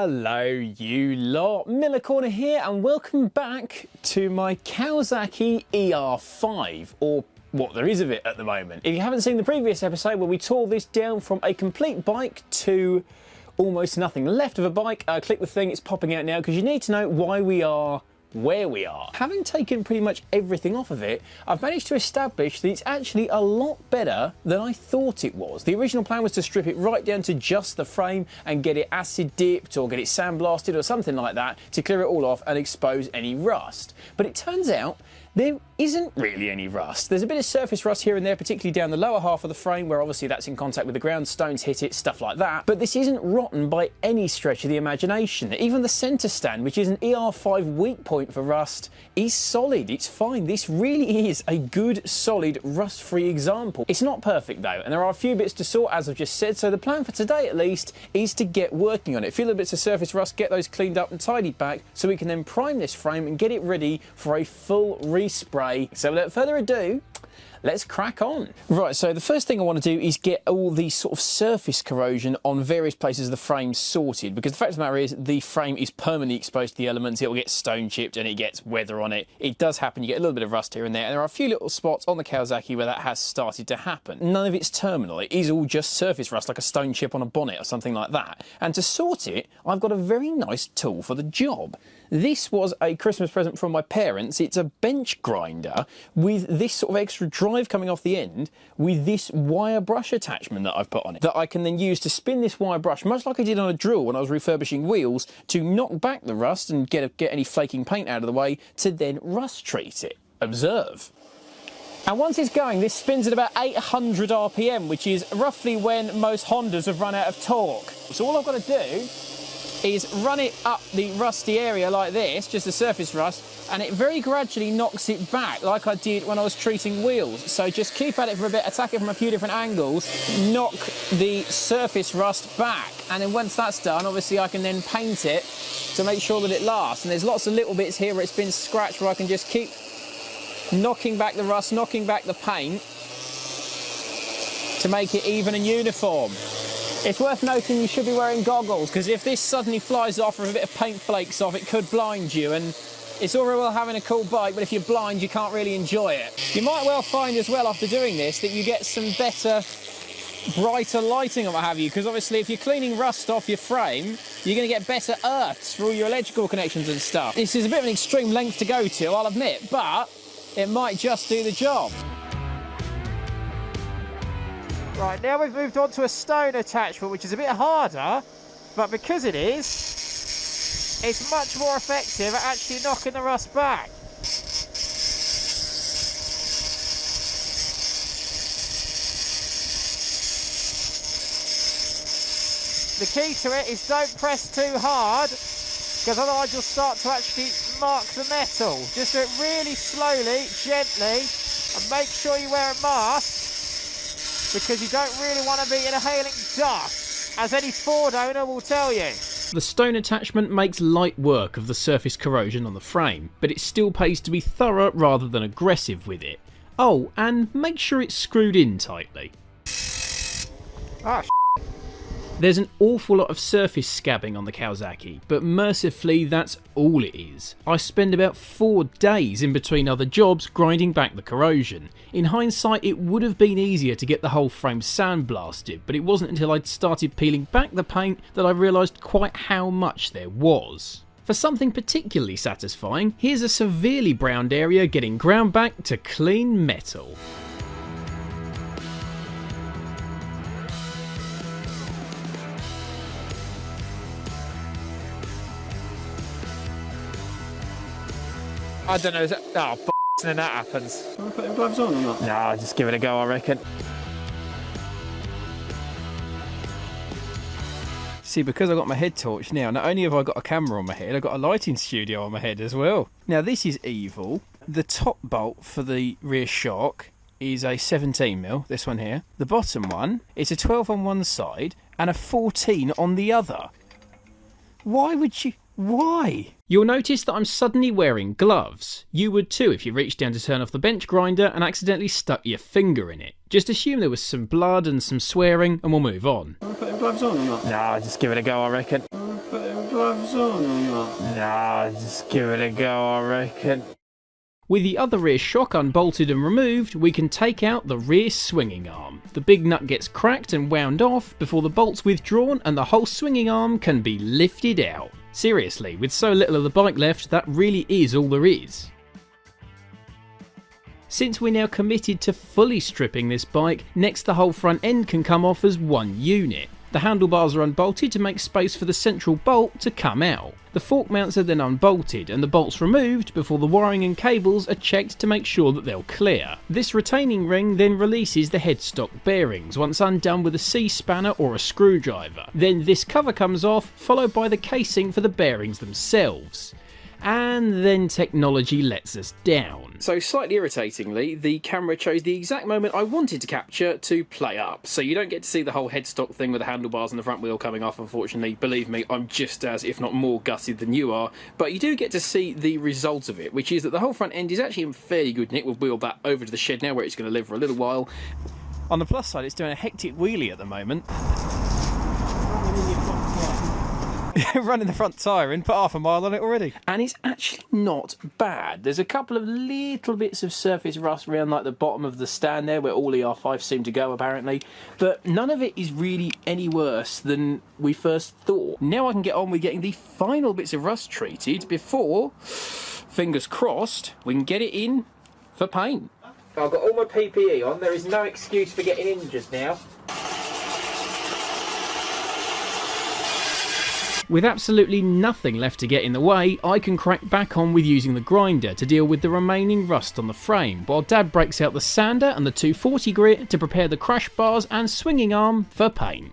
Hello you lot, Miller Corner here and welcome back to my Kawasaki ER5, or what there is of it at the moment. If you haven't seen the previous episode where we tore this down from a complete bike to almost nothing left of a bike, click the thing, it's popping out now because you need to know why we are where we are. Having taken pretty much everything off of it, I've managed to establish that it's actually a lot better than I thought it was. The original plan was to strip it right down to just the frame and get it acid dipped or get it sandblasted or something like that to clear it all off and expose any rust. But it turns out there isn't really any rust. There's a bit of surface rust here and there, particularly down the lower half of the frame where obviously that's in contact with the ground, stones hit it, stuff like that. But this isn't rotten by any stretch of the imagination. Even the centre stand, which is an ER5 weak point for rust, is solid, it's fine. This really is a good, solid, rust-free example. It's not perfect though, and there are a few bits to sort, as I've just said, so the plan for today at least is to get working on it. Feel the bits of surface rust, get those cleaned up and tidied back, so we can then prime this frame and get it ready for a full respray. So without further ado, let's crack on. Right, so the first thing I want to do is get all the sort of surface corrosion on various places of the frame sorted, because the fact of the matter is the frame is permanently exposed to the elements. It will get stone chipped and it gets weather on it. It does happen, you get a little bit of rust here and there, and there are a few little spots on the Kawasaki where that has started to happen. None of it's terminal, it is all just surface rust, like a stone chip on a bonnet or something like that. And to sort it, I've got a very nice tool for the job. This was a Christmas present from my parents. It's a bench grinder with this sort of extra drive coming off the end with this wire brush attachment that I've put on it that I can then use to spin this wire brush, much like I did on a drill when I was refurbishing wheels, to knock back the rust and get any flaking paint out of the way to then rust treat it. Observe. And once it's going, this spins at about 800 RPM, which is roughly when most Hondas have run out of torque. So all I've got to do is run it up the rusty area like this, just the surface rust, and it very gradually knocks it back like I did when I was treating wheels. So just keep at it for a bit, attack it from a few different angles, knock the surface rust back, and then once that's done, obviously I can then paint it to make sure that it lasts. And there's lots of little bits here where it's been scratched where I can just keep knocking back the rust, knocking back the paint to make it even and uniform. It's worth noting you should be wearing goggles, because if this suddenly flies off or a bit of paint flakes off, it could blind you, and it's all very well having a cool bike, but if you're blind you can't really enjoy it. You might well find as well after doing this that you get some better, brighter lighting and what have you, because obviously if you're cleaning rust off your frame, you're going to get better earths for all your electrical connections and stuff. This is a bit of an extreme length to go to, I'll admit, but it might just do the job. Right, now we've moved on to a stone attachment, which is a bit harder, but because it is, it's much more effective at actually knocking the rust back. The key to it is don't press too hard, because otherwise you'll start to actually mark the metal. Just do it really slowly, gently, and make sure you wear a mask, because you don't really want to be inhaling dust, as any Ford owner will tell you. The stone attachment makes light work of the surface corrosion on the frame, but it still pays to be thorough rather than aggressive with it. Oh, and make sure it's screwed in tightly. Ah, There's an awful lot of surface scabbing on the Kawasaki, but mercifully that's all it is. I spend about 4 days in between other jobs grinding back the corrosion. In hindsight, it would have been easier to get the whole frame sandblasted, but it wasn't until I'd started peeling back the paint that I realised quite how much there was. For something particularly satisfying, here's a severely browned area getting ground back to clean metal. I don't know, is that, oh, and then that happens. Can I put your gloves on or not? Nah, just give it a go, I reckon. See, because I've got my head torch now, not only have I got a camera on my head, I've got a lighting studio on my head as well. Now this is evil. The top bolt for the rear shock is a 17mm, this one here. The bottom one is a 12 on one side and a 14 on the other. Why would you... Why? You'll notice that I'm suddenly wearing gloves. You would too if you reached down to turn off the bench grinder and accidentally stuck your finger in it. Just assume there was some blood and some swearing and we'll move on. Can I put your gloves on or not? Nah, just give it a go, I reckon. Can I put your gloves Nah, just give it a go, I reckon. With the other rear shock unbolted and removed, we can take out the rear swinging arm. The big nut gets cracked and wound off before the bolt's withdrawn and the whole swinging arm can be lifted out. Seriously, with so little of the bike left, that really is all there is. Since we're now committed to fully stripping this bike, next the whole front end can come off as one unit. The handlebars are unbolted to make space for the central bolt to come out. The fork mounts are then unbolted and the bolts removed before the wiring and cables are checked to make sure that they'll clear. This retaining ring then releases the headstock bearings once undone with a C-spanner or a screwdriver. Then this cover comes off, followed by the casing for the bearings themselves. And then technology lets us down. So slightly irritatingly, the camera chose the exact moment I wanted to capture to play up. So you don't get to see the whole headstock thing with the handlebars and the front wheel coming off, unfortunately. Believe me, I'm just as, if not more, gutted than you are. But you do get to see the result of it, which is that the whole front end is actually in fairly good nick. We'll wheel that over to the shed now where it's going to live for a little while. On the plus side, it's doing a hectic wheelie at the moment. Running the front tyre in, put half a mile on it already. And it's actually not bad. There's a couple of little bits of surface rust around like the bottom of the stand there where all ER5s seem to go apparently, but none of it is really any worse than we first thought. Now I can get on with getting the final bits of rust treated before, fingers crossed, we can get it in for paint. I've got all my PPE on, there is no excuse for getting in just now. With absolutely nothing left to get in the way, I can crack back on with using the grinder to deal with the remaining rust on the frame, while Dad breaks out the sander and the 240 grit to prepare the crash bars and swinging arm for paint.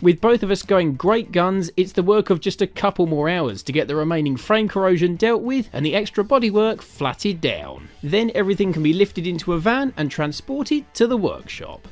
With both of us going great guns, it's the work of just a couple more hours to get the remaining frame corrosion dealt with and the extra bodywork flatted down. Then everything can be lifted into a van and transported to the workshop.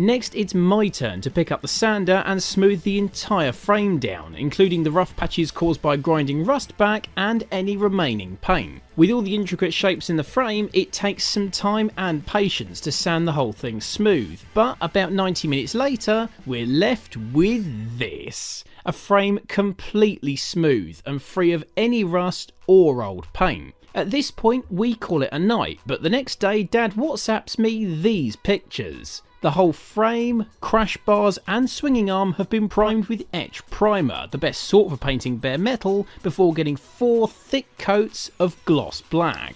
Next, it's my turn to pick up the sander and smooth the entire frame down, including the rough patches caused by grinding rust back and any remaining paint. With all the intricate shapes in the frame, it takes some time and patience to sand the whole thing smooth, but about 90 minutes later, we're left with this. A frame completely smooth and free of any rust or old paint. At this point, we call it a night, but the next day, Dad WhatsApps me these pictures. The whole frame, crash bars and swinging arm have been primed with etch primer, the best sort for painting bare metal, before getting 4 thick coats of gloss black.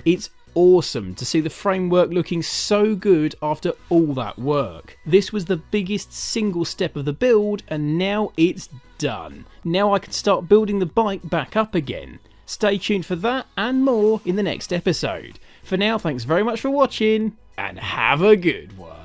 It's awesome to see the framework looking so good after all that work. This was the biggest single step of the build and now it's done. Now I can start building the bike back up again. Stay tuned for that and more in the next episode. For now, thanks very much for watching and have a good one.